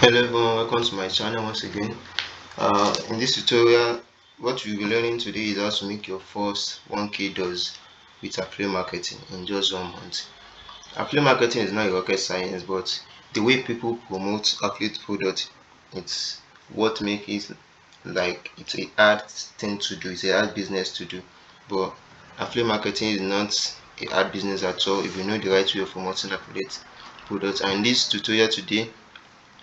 Hello everyone, welcome to my channel once again. In this tutorial, what we'll be learning today is how to make your first 1k dollars with affiliate marketing in just 1 month. Affiliate marketing is not a rocket science, but the way people promote affiliate products, it's what makes it like it's a hard thing to do. It's a hard business to do, but affiliate marketing is not a hard business at all if you know the right way of promoting affiliate products. And in this tutorial today,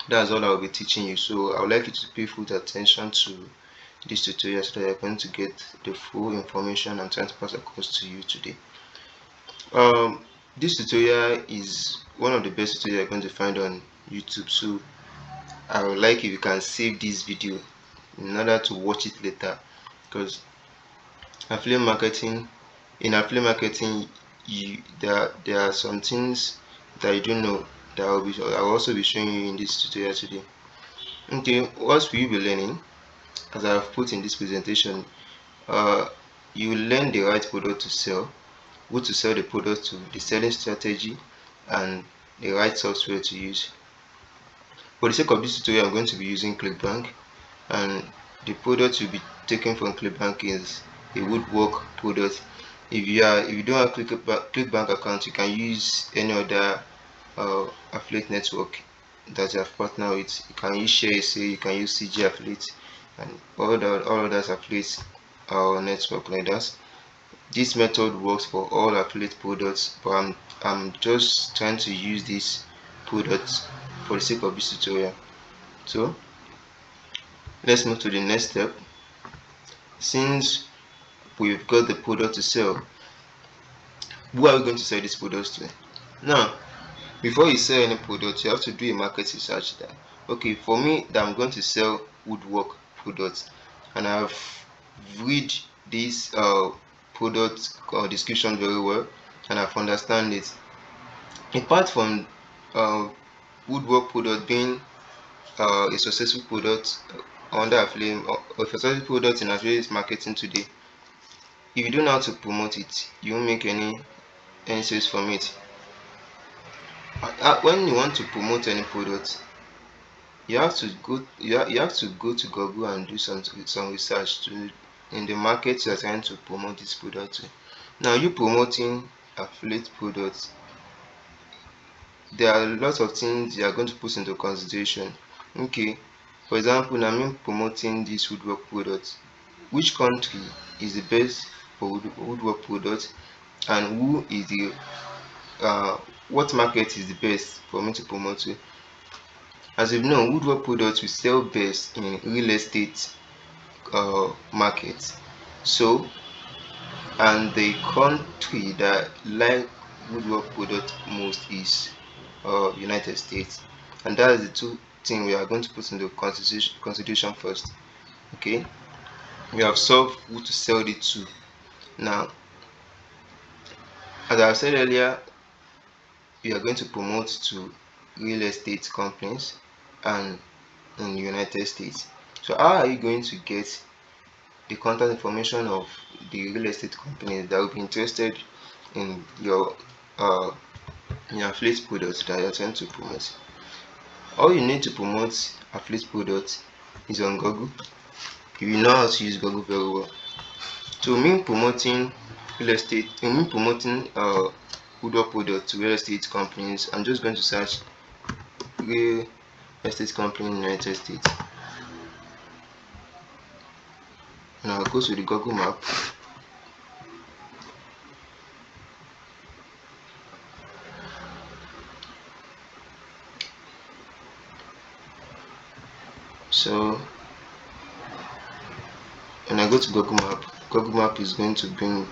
that's all I'll be teaching you. So I would like you to pay full attention to this tutorial so that you're going to get the full information I'm trying to pass across to you today. This tutorial is one of the best tutorials you're going to find on YouTube. So I would like if you can save this video in order to watch it later, because affiliate marketing affiliate marketing there are some things that you don't know that I'll also be showing you in this tutorial today. Okay, what will you be learning? As I have put in this presentation, uh, you learn the right product to sell, who to sell the product to, the selling strategy, and the right software to use. For the sake of this tutorial, I'm going to be using clickbank, and the product you'll be taking from clickbank is a woodwork product. If you don't have clickbank account, you can use any other affiliate network that you have partnered with. You can use Share, you can use CG affiliate, and all others affiliates or network like that. This method works for all affiliate products, but I'm just trying to use this product for the sake of this tutorial. So let's move to the next step. Since we've got the product to sell, who are we going to sell this product to? Now, before you sell any product, you have to do a market research. That okay, for me, that I'm going to sell woodwork products, and I've read this product description very well, and I've understand it. Apart from uh, woodwork product being a successful product under affiliate, or a successful product in affiliate marketing today, if you don't know how to promote it, you won't make any sales from it. When you want to promote any product, you have to go to Google and do some research to in the market you are trying to promote this product to. Now, you promoting affiliate products, there are lots of things you are going to put into consideration. Okay, for example, now me promoting this woodwork product, which country is the best for woodwork products, and who is the what market is the best for me to promote to? As you know, woodwork products will sell best in real estate market. So, and the country that like woodwork product most is United States, and that is the two things we are going to put into consideration first. Okay, we have solved who to sell it to. Now, as I said earlier, we are going to promote to real estate companies and in the United States. So how are you going to get the contact information of the real estate companies that will be interested in uh, your affiliate products that you're trying to promote? All you need to promote affiliate products is on Google. If you know how to use Google very well. So me promoting me promoting woodwork products to real estate companies, I'm just going to search real estate company in the United States. And I'll go to the Google map. So when I go to Google Map is going to bring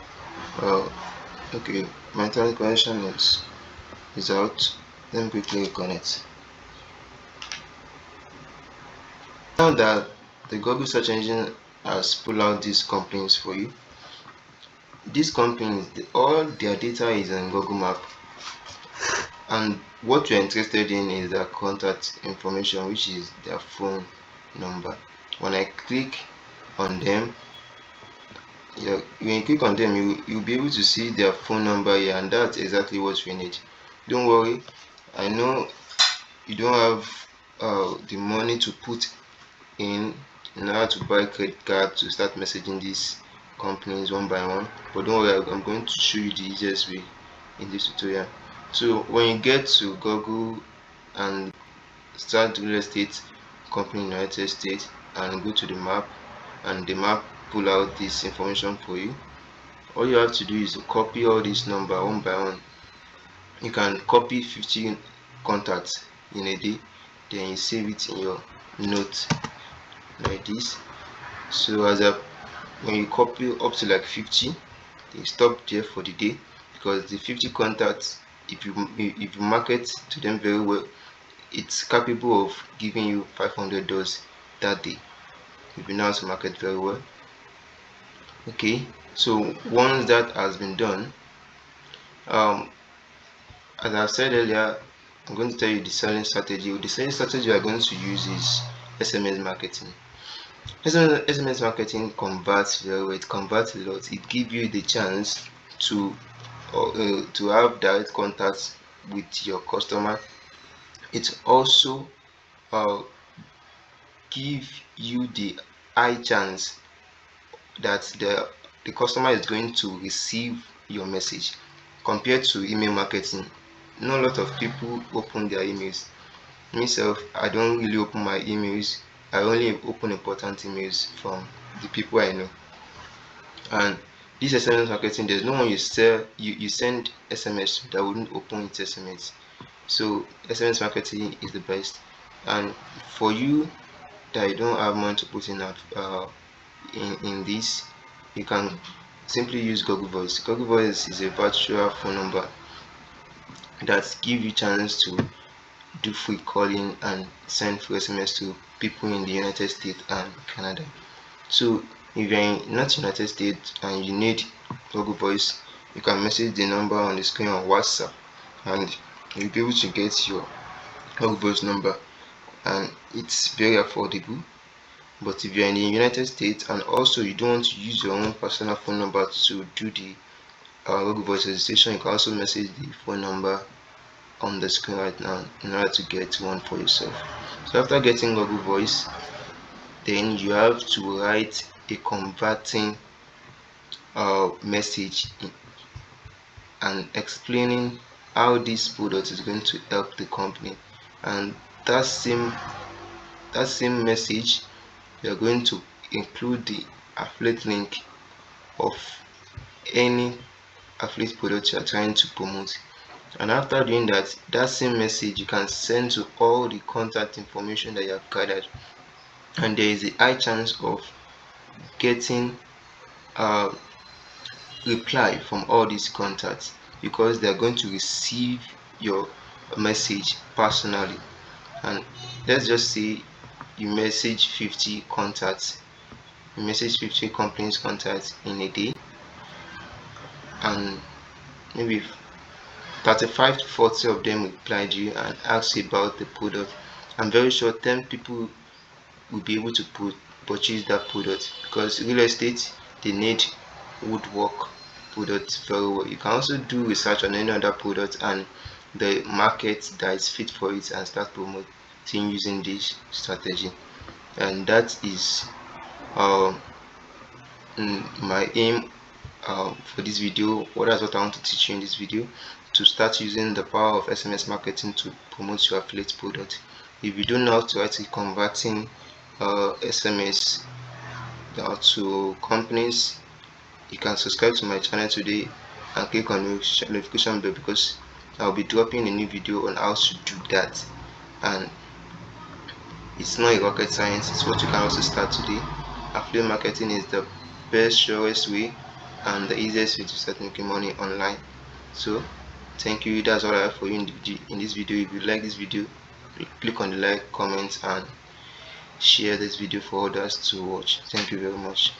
okay, my internet connection is out. Let me quickly connect. Now that the Google search engine has pulled out these companies for you, these companies, all their data is on Google Map, and what you're interested in is their contact information, which is their phone number. When I click on them, when you click on them, you'll be able to see their phone number here, and that's exactly what we need. Don't worry, I know you don't have the money to put in order to buy credit card to start messaging these companies one by one. But don't worry, I'm going to show you the easiest way in this tutorial. So when you get to Google and start real estate company in the United States and go to the map, and the map pull out this information for you, all you have to do is to copy all this number one by one. You can copy 50 contacts in a day, then you save it in your note like this. So when you copy up to like 50, you stop there for the day, because the 50 contacts, if you market to them very well, it's capable of giving you $500 that day if you know how to market very well. Okay, so once that has been done, as I said earlier, I'm going to tell you the selling strategy. The selling strategy we are going to use is SMS marketing. SMS marketing converts very well. It converts a lot. It gives you the chance to have direct contacts with your customer. It also give you the high chance that the customer is going to receive your message compared to email marketing. Not a lot of people open their emails. Myself, I don't really open my emails. I only open important emails from the people I know. And this SMS marketing, there's no one you send SMS that wouldn't open its SMS. So SMS marketing is the best. And for you that you don't have money to put in in this, you can simply use Google Voice. Google Voice is a virtual phone number that gives you chance to do free calling and send free SMS to people in the United States and Canada. So if you're not United States and you need Google Voice, you can message the number on the screen on WhatsApp, and you'll be able to get your Google Voice number, and it's very affordable. But if you're in the United States and also you don't want to use your own personal phone number to do the Google Voice registration, you can also message the phone number on the screen right now in order to get one for yourself. So after getting Google Voice, then you have to write a converting message and explaining how this product is going to help the company. And that same message, you are going to include the affiliate link of any affiliate product you are trying to promote. And after doing that, that same message you can send to all the contact information that you have gathered, and there is a high chance of getting a reply from all these contacts, because they are going to receive your message personally. And let's just say you message 50 contacts, you message 50 companies contacts in a day, and maybe 35 to 40 of them replied you and asked about the product. I'm very sure 10 people will be able to purchase that product, because real estate, they need woodwork products very well. You can also do research on any other product and the market that is fit for it and start promoting using this strategy. And that is my aim for this video. That's what I want to teach you in this video, to start using the power of SMS marketing to promote your affiliate product. If you don't know how to actually converting SMS to companies, you can subscribe to my channel today and click on the notification bell, because I'll be dropping a new video on how to do that. And it's not a rocket science, it's what you can also start today. Affiliate marketing is the best, surest way and the easiest way to start making money online. So thank you. That's all I have for you in this video. If you like this video, click on the like, comment, and share this video for others to watch. Thank you very much.